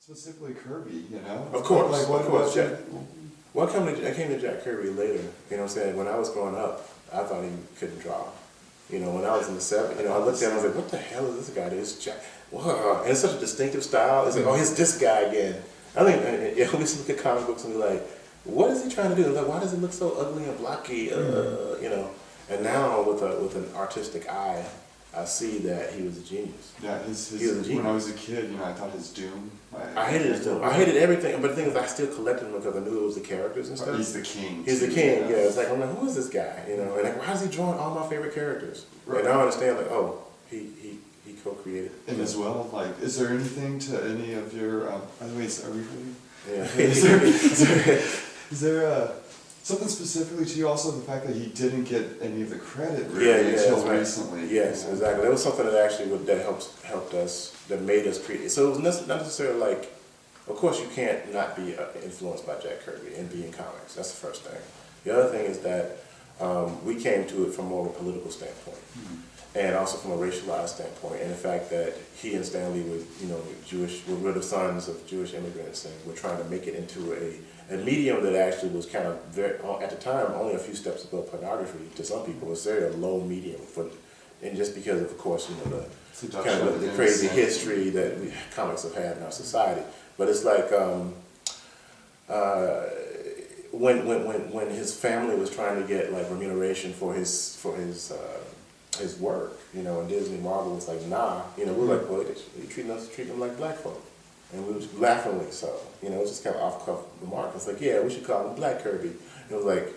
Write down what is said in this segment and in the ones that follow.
specifically Kirby, you know? Of course, like, of course. Jack, Well, I came to Jack Kirby later. You know what I'm saying? When I was growing up, I thought he couldn't draw. You know, when I was in the 70s, you know, I looked at him and I was like, what the hell is this guy? This Jack, wow. And it's such a distinctive style. It's like, oh, here's this guy again. I think, yeah, we used to look at comic books and be like, what is he trying to do? Like, why does it look so ugly and blocky? You know, and now with an artistic eye, I see that he was a genius. Yeah, he was a genius. When I was a kid, you know, I thought his Doom. I hated his Doom. I hated everything, but the thing is, I still collected him because I knew it was the characters and stuff. He's the king. He's the king. Yeah, it's like I'm like, who is this guy? You know, and like, why is he drawing all my favorite characters? Right. And now I understand, like, oh, he co-created. And as well, like, is there anything to any of your? By the way, are we really? Yeah. is there something specifically to you? Also, the fact that he didn't get any of the credit really until recently. Yes, exactly. That was something that actually helped us, that made us create. So it was not necessarily like, of course, you can't not be influenced by Jack Kirby and be in comics. That's the first thing. The other thing is that we came to it from more of a political standpoint, and also from a racialized standpoint, and the fact that he and Stanley were, you know, were the sons of Jewish immigrants, and were trying to make it into a medium that actually was kind of very, at the time, only a few steps above pornography to some people. It was very a low medium and just because of course, you know, the crazy history that comics have had in our society. But it's like when his family was trying to get like remuneration for his work, you know, and Disney Marvel was like, nah, you know, we're like, well, you treat them like black folk. And we was laughingly so, you know, it was just kind of off-cuff remark. It's like, yeah, we should call him Black Kirby. And it was like,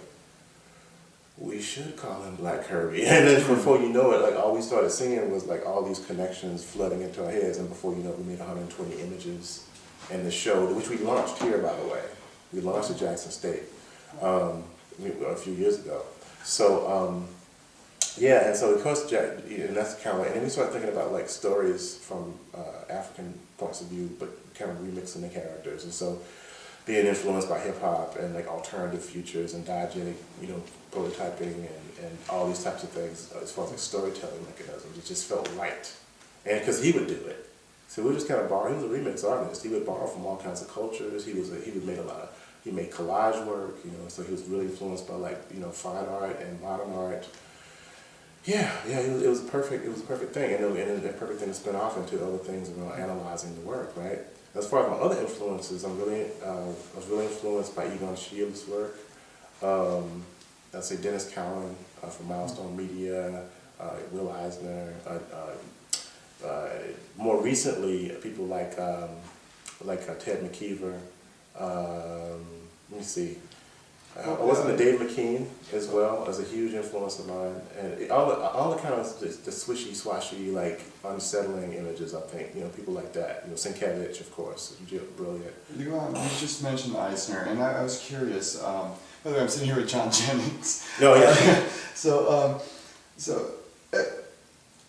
we should call him Black Kirby. And then before you know it, like all we started seeing was like all these connections flooding into our heads. And before you know it, we made 120 images. And the show, which we launched here, by the way, we launched at Jackson State a few years ago. So, yeah, and so of course, and that's kind of like, and then we started thinking about like stories from African points of view, but kind of remixing the characters, and so being influenced by hip hop and like alternative futures and diegetic, you know, prototyping and all these types of things as far as like storytelling mechanisms, it just felt right, and because he would do it, so we just kind of borrow. He was a remix artist. He would borrow from all kinds of cultures. He made collage work, you know, so he was really influenced by like, you know, fine art and modern art. Yeah, it was a perfect thing, and a perfect thing to spin off into other things around analyzing the work, right? As far as my other influences, I was really influenced by Yvonne Shields' work. I'd say Dennis Cowan from Milestone Media, Will Eisner. More recently, people like Ted McKeever. Let me see. Wasn't Dave McKean as well as a huge influence of mine, and all the kind of the swishy swashy like unsettling images. I think, you know, people like that. You know, Sienkiewicz, of course, brilliant. You just mentioned Eisner, and I was curious. By the way, I'm sitting here with John Jennings. Oh yeah. So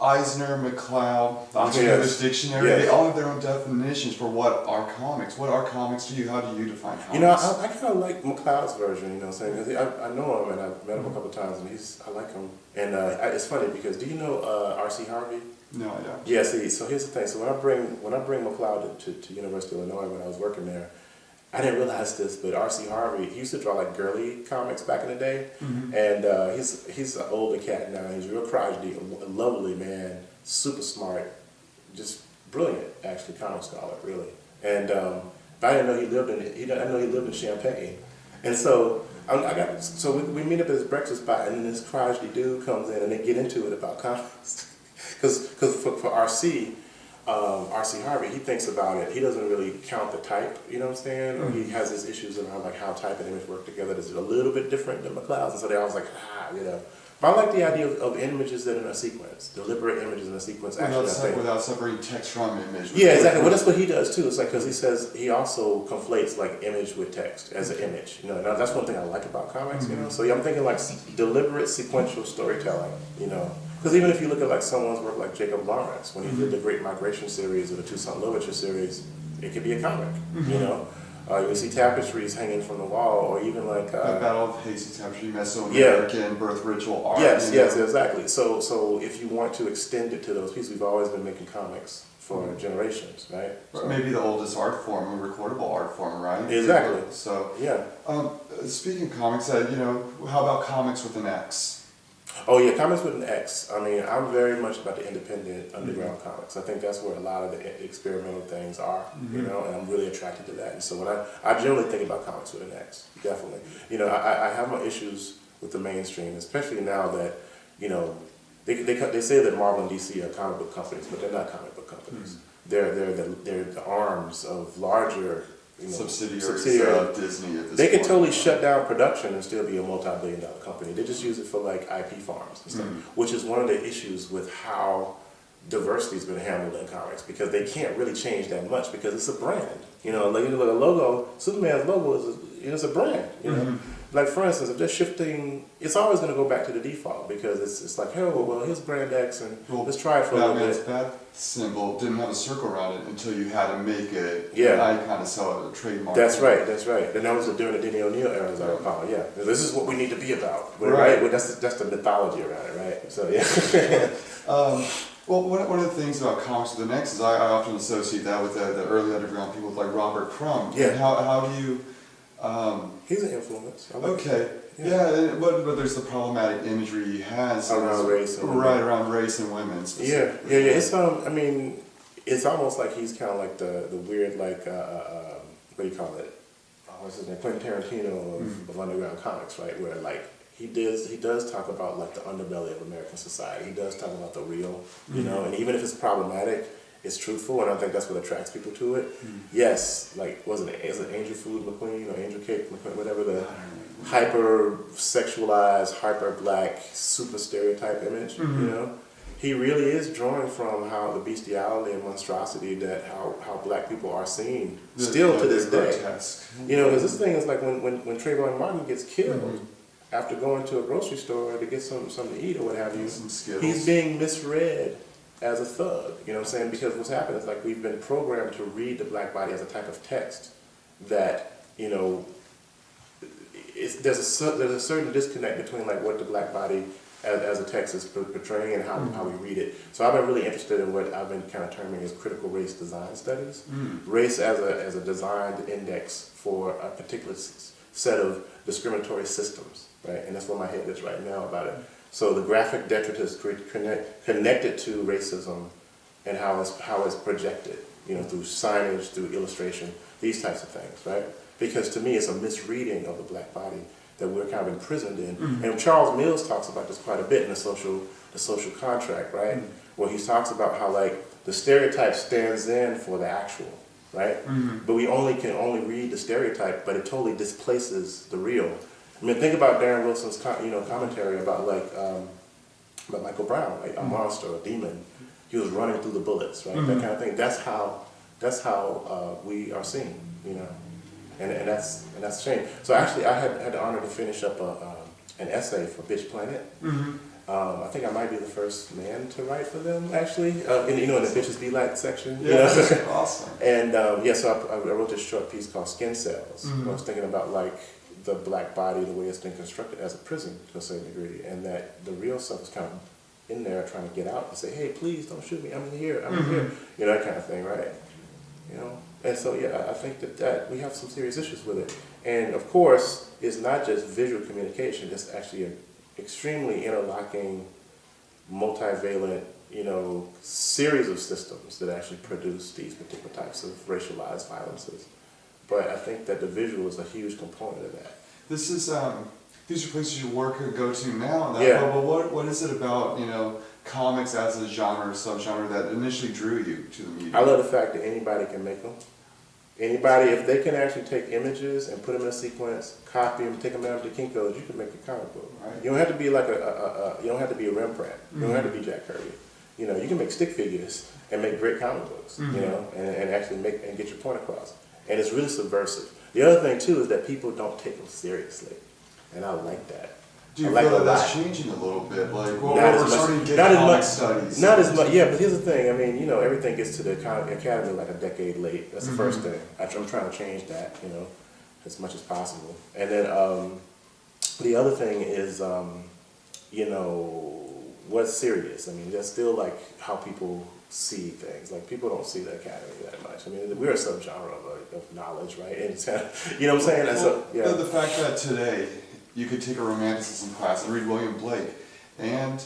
Eisner, McLeod, the Oxford Dictionary, they all have their own definitions for what are comics. What are comics to you? How do you define comics? You know, I kind of like McLeod's version, you know what I'm saying? Because I know him and I've met him a couple of times, and I like him. And it's funny because, do you know R.C. Harvey? No, I don't. Yeah, see, so here's the thing. So when I bring McLeod to University of Illinois when I was working there, I didn't realize this, but R.C. Harvey, he used to draw like girly comics back in the day, and he's an older cat now. He's real crotchety, a lovely man, super smart, just brilliant, actually, comic scholar, really. And but I didn't know he lived in Champaign, and so we meet up at his breakfast spot, and then this crotchety dude comes in, and they get into it about comics, because for R.C. Harvey, he thinks about it. He doesn't really count the type, you know what I'm saying? Or he has his issues around like how type and image work together. It's a little bit different than McLeod's, and so they always like, you know. But I like the idea of images that are in a sequence, deliberate images in a sequence. Without separating text from image. Yeah, exactly. Well, that's what he does too. It's like, because he says he also conflates like image with text as an image. You know, now that's one thing I like about comics. You know, so yeah, I'm thinking like deliberate sequential storytelling. You know. Because even if you look at like someone's work like Jacob Lawrence, when he did the Great Migration series or the Toussaint Louverture series, it could be a comic, you know. You see tapestries hanging from the wall, or even like the Battle of Hastings tapestry, Mesoamerican birth ritual art. Yes, yes, exactly. So if you want to extend it to those pieces, we've always been making comics for generations, right? So, maybe the oldest art form, a recordable art form, right? Exactly. So yeah. Speaking of comics, how about comics with an X? Oh yeah, comics with an X. I mean, I'm very much about the independent underground comics. I think that's where a lot of the experimental things are, you know, and I'm really attracted to that. And so when I generally think about comics with an X, definitely. You know, I have my issues with the mainstream, especially now that, you know, they say that Marvel and DC are comic book companies, but they're not comic book companies. They're the arms of larger, you know, subsidiaries of Disney at this They point. could totally shut down production and still be a multi-billion-dollar company. They just use it for like IP farms and stuff, which is one of the issues with how diversity's been handled in comics, because they can't really change that much because it's a brand. You know, like you look at a logo, Superman's logo is a brand. You know, like for instance, if they're shifting, it's always going to go back to the default because it's like, hey, well, here's brand X and let's try it for a little bit. Batman's bat symbol didn't have a circle around it until you had to make it an icon to sell it, a trademark. That's right. And that was during the Denny O'Neil era, as I recall. Yeah, this is what we need to be about. Right? Well, that's the mythology around it, right? So yeah. Well, one of the things about comics with the X is I often associate that with the early underground people like Robert Crumb. Yeah. And how do you... He's an influence. Okay. Yeah, but there's the problematic imagery he has around race and women. Right, around race and women specifically. Yeah. It's I mean, it's almost like he's kind of like the weird, like what do you call it? What's his name? Quentin Tarantino of underground comics, right? Where like he does talk about like the underbelly of American society. He does talk about the real, you know, and even if it's problematic, it's truthful, and I think that's what attracts people to it. Yes, like is it Angel Food McQueen or Angel Cake McQueen, whatever, the hyper sexualized, hyper black, super stereotype image, you know? He really is drawing from how the bestiality and monstrosity that how black people are seen still to this day. You know, because this thing is like when Trayvon Martin gets killed after going to a grocery store to get something to eat or what have you, he's being misread as a thug, you know what I'm saying? Because what's happened is like we've been programmed to read the black body as a type of text that, you know, there's a certain disconnect between like what the black body as a text is portraying and how we read it. So I've been really interested in what I've been kind of terming as critical race design studies. Race as a designed index for a particular set of discriminatory systems, right? And that's where my head is right now about it. So the graphic detritus connected to racism and how it's projected, you know, through signage, through illustration, these types of things, right? Because to me, it's a misreading of the black body that we're kind of imprisoned in. And Charles Mills talks about this quite a bit in the social contract, right? Where he talks about how like the stereotype stands in for the actual, right? But we can only read the stereotype, but it totally displaces the real. I mean, think about Darren Wilson's commentary about like about Michael Brown, like a monster, a demon. He was running through the bullets, right? That kind of thing. That's how we are seen, you know, and that's a shame. So actually, I had the honor to finish up an essay for Bitch Planet. I think I might be the first man to write for them, actually. In the Bitches Be Like section. Yeah, that's awesome. And so I wrote this short piece called Skin Cells. I was thinking about like the black body, the way it's been constructed as a prison to a certain degree, and that the real stuff is kind of in there trying to get out and say, hey, please don't shoot me, I'm in here, you know, that kind of thing, right? You know, and so yeah, I think that we have some serious issues with it. And of course, it's not just visual communication, it's actually an extremely interlocking, multivalent, you know, series of systems that actually produce these particular types of racialized violences. But I think that the visual is a huge component of that. This is these are places you work or go to now. But what is it about, you know, comics as a genre or subgenre that initially drew you to the medium? I love the fact that anybody can make them. Anybody, if they can actually take images and put them in a sequence, copy them, take them down to Kinko's, you can make a comic book. Right. You don't have to be like you don't have to be a Rembrandt. You don't have to be Jack Kirby. You know, you can make stick figures and make great comic books. You know, and actually get your point across. And it's really subversive. The other thing too is that people don't take them seriously, and I like that. Do you I like feel a that that's lot. changing a little bit? Like, well, Not as we're much. starting to get Not as comic much. studies. Not as much. Yeah, but here's the thing. I mean, you know, everything gets to the academy like a decade late. That's the first thing. I'm trying to change that. You know, as much as possible. And then the other thing is, you know, what's serious. I mean, that's still like how people see things. Like people don't see the academy that much. I mean, we're a subgenre of knowledge, right? And it's kind of, you know what I'm saying? That's Well, yeah. the fact that today you could take a romanticism class and read William Blake, and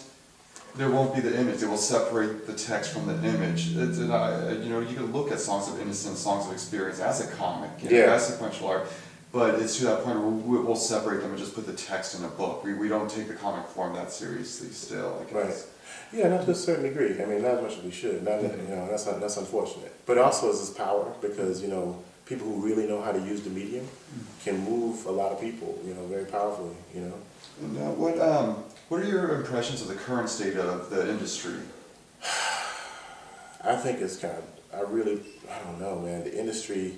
there won't be the image. They will separate the text from the image. You know, you can look at Songs of Innocence, Songs of Experience as a comic, you know, as sequential art, but it's to that point where we'll separate them and just put the text in a book. We don't take the comic form that seriously still, I guess. Right. Yeah, not to a certain degree. I mean, not as much as we should. Not, you know, that's unfortunate. But also is this power because, you know, people who really know how to use the medium can move a lot of people, you know, very powerfully, you know. And what are your impressions of the current state of the industry? I think it's kind of, I don't know, man. The industry,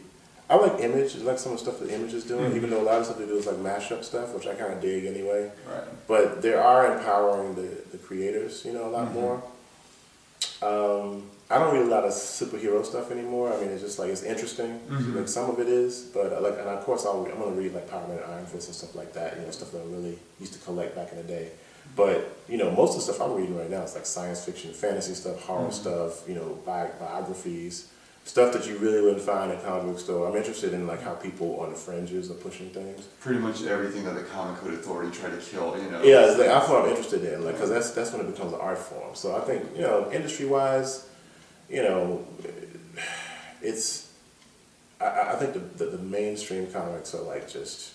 I like Image, I like some of the stuff that Image is doing, even though a lot of stuff they do is like mashup stuff, which I kind of dig anyway. Right. But they are empowering the creators, you know, a lot more. I don't read a lot of superhero stuff anymore. I mean, it's just like, it's interesting. Like some of it is, but like, and of course I'm going to read like Power Man and Iron Fist and stuff like that, you know, stuff that I really used to collect back in the day. But, you know, most of the stuff I'm reading right now is like science fiction, fantasy stuff, horror stuff, you know, biographies, stuff that you really wouldn't find in a comic book store. I'm interested in like how people on the fringes are pushing things. Pretty much everything that the Comic Code Authority tried to kill, you know. Yeah, it's like, that's what I'm interested in, like, because that's when it becomes an art form. So I think, you know, industry-wise, you know, it's, I think the mainstream comics are like just,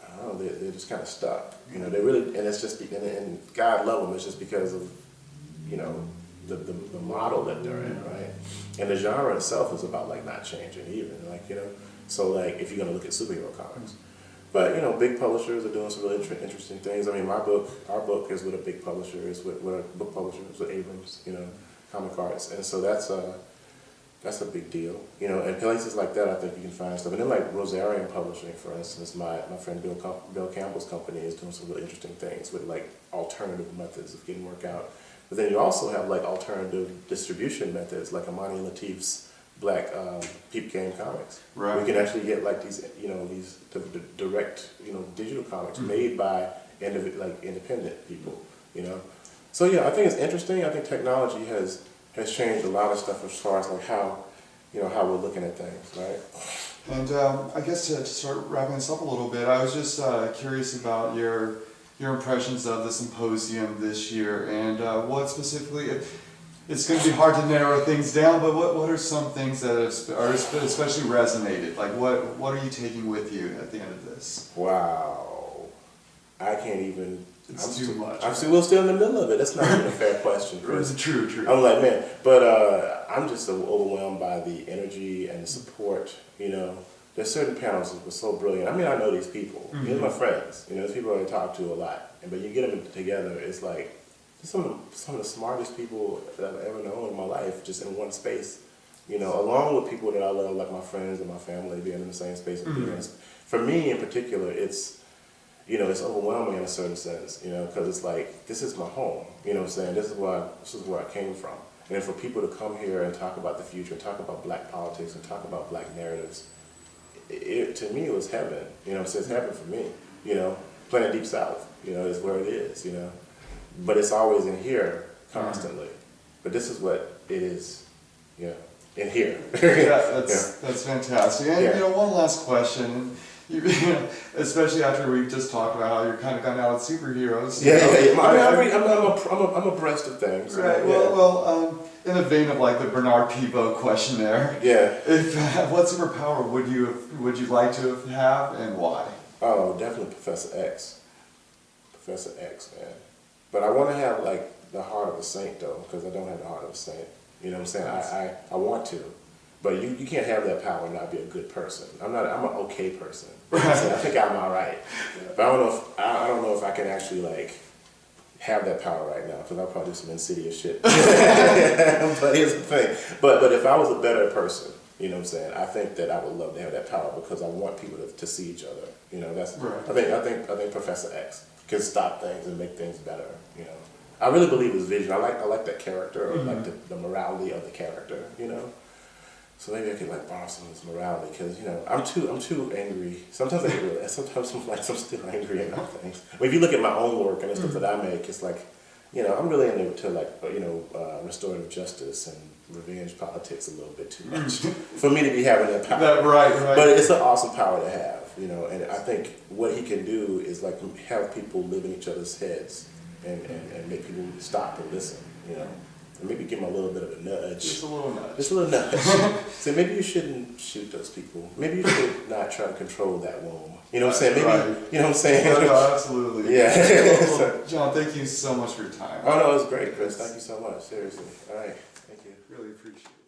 I don't know, they're just kind of stuck. You know, they really, and it's just, and God love them, it's just because of, you know, the model that they're in, right? And the genre itself is about like not changing even, like, you know. So like, if you're gonna look at superhero comics. But, you know, big publishers are doing some really interesting things. I mean, our book is with a big publisher, is with a book publisher, is with Abrams, you know, Comic Arts. And so that's a big deal, you know, and places like that I think you can find stuff. And then like Rosarian Publishing, for instance, my friend Bill Campbell's company is doing some really interesting things with like alternative methods of getting work out. But then you also have like alternative distribution methods, like Amani Latif's Black Peep Game comics. Right. We can actually get like these, you know, these direct, you know, digital comics made by independent people, you know. So yeah, I think it's interesting. I think technology has changed a lot of stuff as far as like how, you know, how we're looking at things, right? And I guess to start wrapping this up a little bit, I was just curious about your impressions of the symposium this year, and what specifically, it's going to be hard to narrow things down, but what are some things that are especially resonated? Like what are you taking with you at the end of this? Wow, I can't even. It's too much. We're still in the middle of it. That's not even a fair question, Chris. True. I'm like, man, but I'm just so overwhelmed by the energy and the support, you know. There's certain panels that were so brilliant. I mean, I know these people. These are my friends. You know, there's people I talk to a lot. But you get them together, it's like some of the smartest people that I've ever known in my life, just in one space. You know, along with people that I love, like my friends and my family, being in the same space. For me, in particular, it's, you know, it's overwhelming in a certain sense. You know, because it's like, this is my home. You know what I'm saying? This is where I came from. And then for people to come here and talk about the future, and talk about black politics, and talk about black narratives, to me, it was heaven. You know, it says heaven for me. You know, Planet Deep South, you know, is where it is, you know. But it's always in here constantly. But this is what it is, you know, in here. That's fantastic. And you know, one last question. You know, especially after we just talked about how you're kind of gone out with superheroes. I'm abreast of things. Right. Well, in the vein of like the Bernard Pivot questionnaire. Yeah. What superpower would you like to have and why? Oh, definitely Professor X. Professor X, man. But I want to have like the heart of a saint though, because I don't have the heart of a saint. You know what I'm saying? I want to. But you can't have that power and not be a good person. I'm an okay person. You know what I'm saying? I think I'm all right. But I don't know if I can actually like have that power right now, because I'll probably do some insidious shit. But here's the thing. But if I was a better person, you know what I'm saying, I think that I would love to have that power, because I want people to see each other. You know, that's right. I think Professor X. can stop things and make things better. You know, I really believe his vision. I like that character, or like the morality of the character. You know, so maybe I could like borrow some of his morality, because you know I'm too angry. Sometimes I get really. Sometimes I'm still angry about things. But if you look at my own work and the stuff that I make, it's like, you know, I'm really into like, you know, restorative justice and revenge politics a little bit too much for me to be having that power. Right. But it's an awesome power to have, you know, and I think what he can do is like have people live in each other's heads and make people stop and listen, you know, and maybe give them a little bit of a nudge. Just a little nudge. Just a little nudge. So maybe you shouldn't shoot those people. Maybe you should not try to control that womb. You know what I'm saying? Maybe, Right. you know what I'm saying? No, absolutely. Yeah. Well, John, thank you so much for your time. Oh no, it was great, Chris. Thank you so much. Seriously. All right. Thank you. Really appreciate it.